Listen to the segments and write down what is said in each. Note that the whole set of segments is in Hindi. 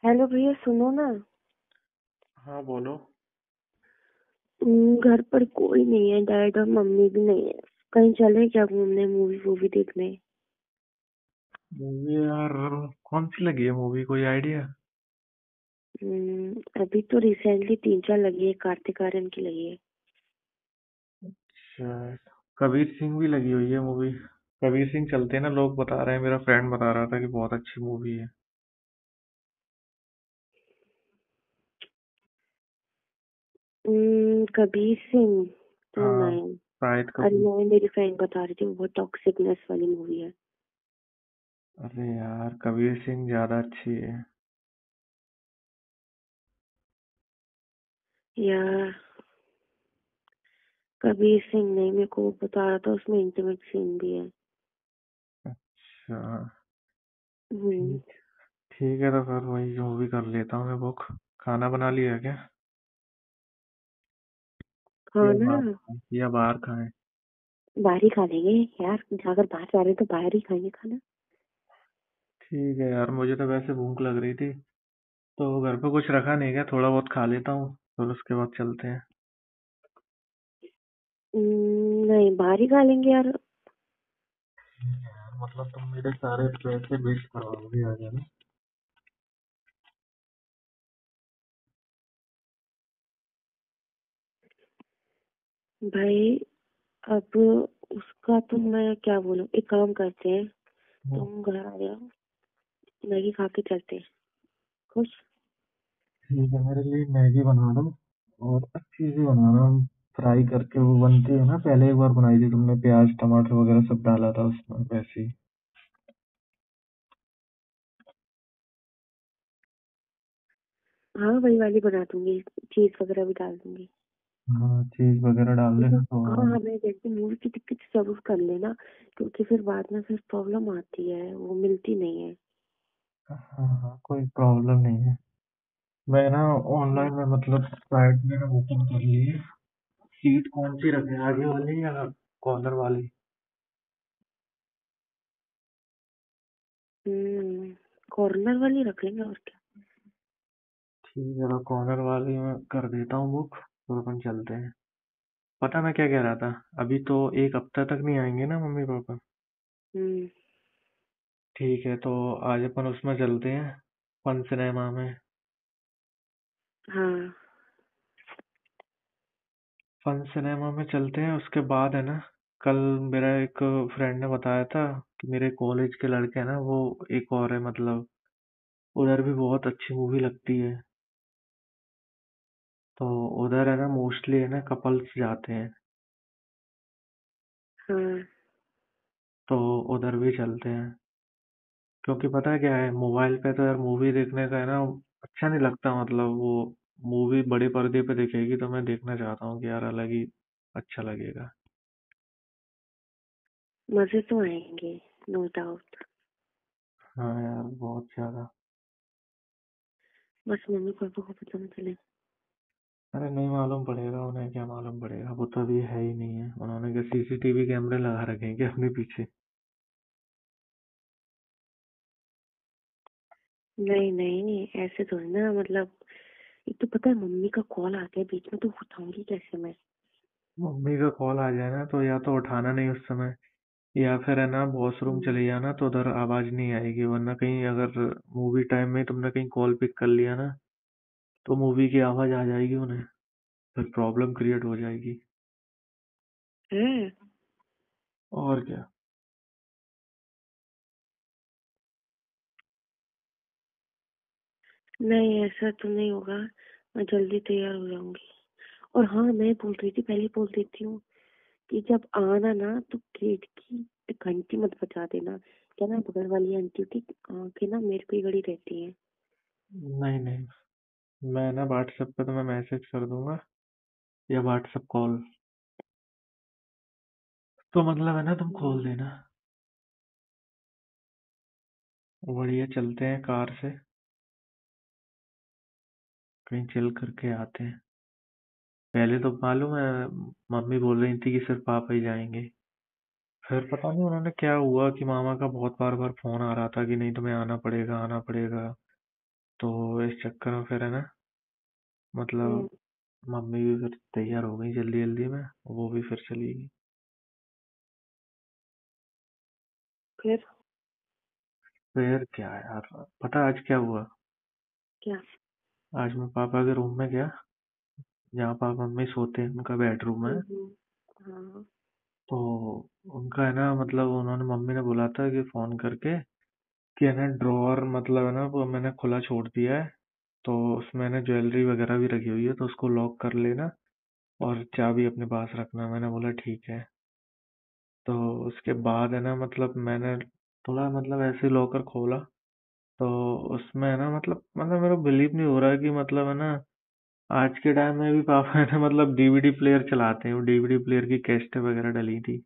हेलो भैया, सुनो ना। हाँ बोलो। घर पर कोई नहीं है, डैड और मम्मी भी नहीं है। कहीं चले क्या घूमने, मूवी वूवी देखने? मूवी यार, कौन सी लगी है मूवी, कोई आइडिया? अभी तो रिसेंटली 3-4 लगी है, कार्तिक आर्यन की लगी है। शायद कबीर सिंह भी लगी हुई है मूवी। कबीर सिंह चलते हैं ना, लोग बता रहे हैं, मेरा फ्रेंड बता रहा था कि बहुत अच्छी मूवी है। कबीर सिंह तो हाँ, नहीं। शाहिद अरे कपूर। नहीं, मेरी फ्रेंड बता रही थी, वो बहुत टॉक्सिकनेस वाली मूवी है। अरे यार, कबीर सिंह ज्यादा अच्छी है। यार, कबीर सिंह नहीं, मेरे को वो बता रहा था, उसमें इंटीमेट सीन भी है। अच्छा। हम्म। ठीक। ठीक है, तो फिर वही मूवी कर लेता हूँ मैं बुक। खाना बना लिया क्या? या खाना बाहर या बाहर खाएं? बाहर ही खा लेंगे। यार, अगर बाहर जा रहे हैं तो बाहर ही खाएंगे खाना। ठीक है यार, मुझे तो वैसे भूख लग रही थी, तो घर पे कुछ रखा नहीं, क्या थोड़ा बहुत खा लेता हूँ, फिर उसके बाद चलते हैं। नहीं, बाहर ही खा लेंगे यार। यार मतलब तुम मेरे सारे पैसे वेस्ट करवाओगे आगे ना। भाई, अब उसका तो मैं क्या बोलूं। एक काम करते हैं, वो तुम घर आ जाओ, मैगी खा के चलते हैं। खुश? ठीक है, मेरे लिए मैगी बना दो, और अच्छी सी बनाना। फ्राई करके वो बनती है ना, पहले एक बार बनाई थी तुमने, प्याज टमाटर वगैरह सब डाला था उसमें, वैसी। हाँ, वही वाली बना दूंगी। चीज वगैरह भी डाल दूंगी। हाँ, चीज वगैरह डाल देखो, देना तो हाँ, हाँ। हमें जैसे मूवी की टिकट जरूर कर लेना, क्योंकि फिर बाद में फिर प्रॉब्लम आती है, वो मिलती नहीं है। हाँ हाँ, कोई प्रॉब्लम नहीं है। मैं ना ऑनलाइन में मतलब साइट में ना बुकिंग कर ली है। सीट कौन सी रखें, आगे वाली या कॉर्नर वाली? कॉर्नर वाली रख लेंगे, और क्या। ठीक है, तो कॉर्नर वाली में कर देता हूँ बुक, तो अपन चलते हैं। पता मैं क्या कह रहा था? अभी तो एक हफ्ता तक नहीं आएंगे ना मम्मी पापा? हम्म। ठीक है, तो आज अपन उसमें चलते हैं, फन सिनेमा में। हाँ। फन सिनेमा में चलते हैं, उसके बाद है ना, कल मेरा एक फ्रेंड ने बताया था कि मेरे कॉलेज के लड़के हैं ना, वो एक और है मतलब, उधर भी बहुत अच्छी मूवी लगती है। तो उधर है ना, मोस्टली है ना कपल्स जाते हैं, हाँ। तो उधर भी चलते हैं। क्योंकि पता है क्या है, मोबाइल पे तो यार मूवी देखने का है ना, अच्छा नहीं लगता, मतलब वो मूवी बड़े पर्दे पे दिखेगी तो मैं देखना चाहता हूँ कि यार अलग ही अच्छा लगेगा। मजे तो आएंगे, नो डाउट। हाँ यार, बहुत ज्यादा। बस मम्मी पापा को पता न चले। अरे नहीं मालूम पड़ेगा उन्हें, क्या मालूम पड़ेगा, वो तो अभी है ही नहीं है, उन्होंने क्या सीसीटीवी कैमरे लगा रखे हैं क्या अपने पीछे? नहीं नहीं, ऐसे थोड़ी ना, मतलब। एक तो पता है, मम्मी का कॉल आ गया बीच में, तो उठाऊंगी कैसे मैं? मम्मी का कॉल आ जाए ना, तो या तो उठाना नहीं उस समय, या फिर है ना वॉशरूम हम्म। चले जाना, तो उधर आवाज नहीं आएगी, वरना कहीं अगर मूवी टाइम में तुमने कहीं कॉल पिक कर लिया ना, तो मूवी की आवाज आ जाएगी उन्हें, फिर प्रॉब्लम क्रिएट हो जाएगी। है। और क्या। नहीं, ऐसा तो नहीं होगा। मैं जल्दी तैयार हो जाऊंगी। और हाँ, मैं बोल रही थी, पहले बोल देती हूँ कि जब आना ना तो गेट की घंटी मत बजा देना। क्या ना, बगल वाली आंटी की आंखें ना मेरे पे ही गड़ी रहती हैं। नहीं नहीं, मैं ना व्हाट्सएप पे तुम्हें मैसेज कर दूंगा, या व्हाट्सएप कॉल, तो मतलब है ना तुम खोल देना। बढ़िया, चलते हैं कार से, कहीं चिल करके आते हैं। पहले तो मालूम है, मम्मी बोल रही थी कि सिर्फ पापा ही जाएंगे, फिर पता नहीं उन्होंने क्या हुआ कि मामा का बहुत बार बार फोन आ रहा था कि नहीं तुम्हें आना पड़ेगा आना पड़ेगा, तो इस चक्कर में फिर है ना, मतलब मम्मी भी फिर तैयार हो गई जल्दी जल्दी में, वो भी फिर चली गई। फिर फिर क्या यार, पता आज क्या हुआ? क्या? आज मैं पापा के रूम में गया, जहाँ पापा मम्मी सोते हैं, उनका बेडरूम है। हाँ। तो उनका है ना, मतलब उन्होंने, मम्मी ने बोला था कि फोन करके कि है ना ड्रॉअर, मतलब है ना वो मैंने खुला छोड़ दिया है, तो उसमें ना ज्वेलरी वगैरह भी रखी हुई है, तो उसको लॉक कर लेना और चाबी अपने पास रखना। मैंने बोला ठीक है। तो उसके बाद है ना, मतलब मैंने थोड़ा मतलब ऐसे लॉकर खोला, तो उसमें है ना, मतलब मेरा बिलीव नहीं हो रहा कि मतलब है ना, आज के टाइम में भी पापा है ना, मतलब डीवीडी प्लेयर चलाते हैं। वो डीवीडी प्लेयर की कैसेट वगैरह डली थी।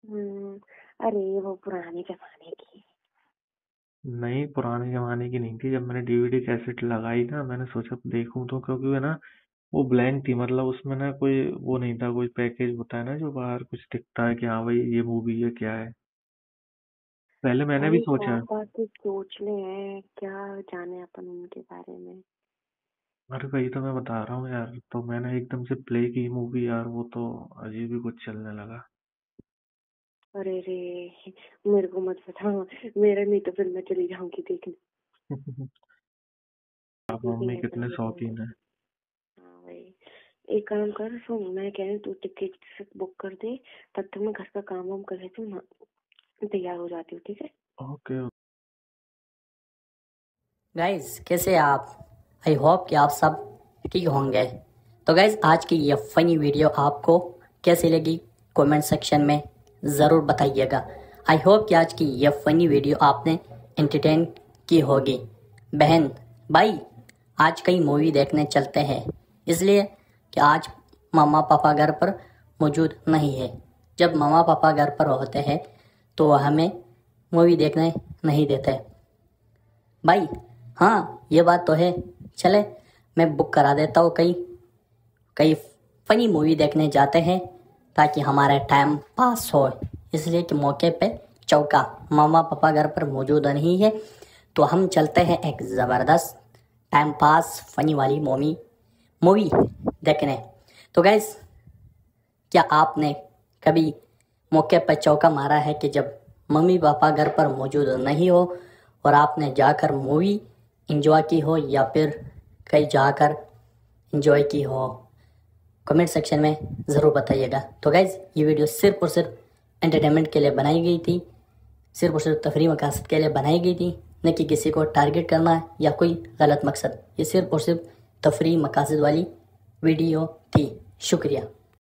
अरे वो पुराने जमाने की। नहीं, पुराने जमाने की नहीं थी। जब मैंने डीवीडी कैसेट लगाई ना, मैंने सोचा देखूं तो, क्योंकि है ना वो ब्लैंक थी, मतलब उसमें ना कोई वो नहीं था, कोई पैकेज होता है ना जो बाहर कुछ दिखता है कि हाँ भाई ये मूवी है क्या है। पहले मैंने भी भाई सोचा। पापा के सोचने हैं, क्या जाने अपन उनके बारे में। अरे वही तो मैं बता रहा हूँ यार, तो मैंने एकदम से प्ले की मूवी यार, वो तो अजीब ही कुछ चलने लगा। अरे रे, मेरे को मत बता, मेरा नहीं तो फिर मैं चली जाऊंगी देखने। आप ठीक मम्मी है, कितने चलिए जाऊंगी। शौकीन है। हाँ भाई, एक काम कर, सुन, मैं कह रही हूँ तू टिकट बुक कर दे, तब तक मैं घर का काम वाम कर लेती हूँ, तैयार हो जाती हूँ, ठीक है? ओके। गाइज कैसे हैं आप? आई होप कि आप सब ठीक होंगे। तो गाइज आज की ये फनी वीडियो आपको कैसी लगी कमेंट सेक्शन में ज़रूर बताइएगा। आई होप कि आज की ये फनी वीडियो आपने एंटरटेन की होगी। बहन भाई, आज कहीं मूवी देखने चलते हैं, इसलिए कि आज मम्मा पापा घर पर मौजूद नहीं है। जब मम्मा पापा घर पर होते हैं तो वह हमें मूवी देखने नहीं देते भाई। हाँ ये बात तो है। चले मैं बुक करा देता हूँ, कई कई फनी मूवी देखने जाते हैं ताकि हमारा टाइम पास हो। इसलिए कि मौके पे चौका, मामा पापा घर पर मौजूद नहीं है तो हम चलते हैं एक ज़बरदस्त टाइम पास फनी वाली मूवी देखने। तो गैस, क्या आपने कभी मौके पर चौका मारा है कि जब मम्मी पापा घर पर मौजूद नहीं हो और आपने जाकर मूवी एंजॉय की हो, या फिर कहीं जाकर एंजॉय की हो? कमेंट सेक्शन में ज़रूर बताइएगा। तो गाइज़, ये वीडियो सिर्फ और सिर्फ एंटरटेनमेंट के लिए बनाई गई थी, सिर्फ और सिर्फ तफरीह मकासद के लिए बनाई गई थी, न कि किसी को टारगेट करना है या कोई गलत मकसद। ये सिर्फ और सिर्फ तफरीह मकासद वाली वीडियो थी। शुक्रिया।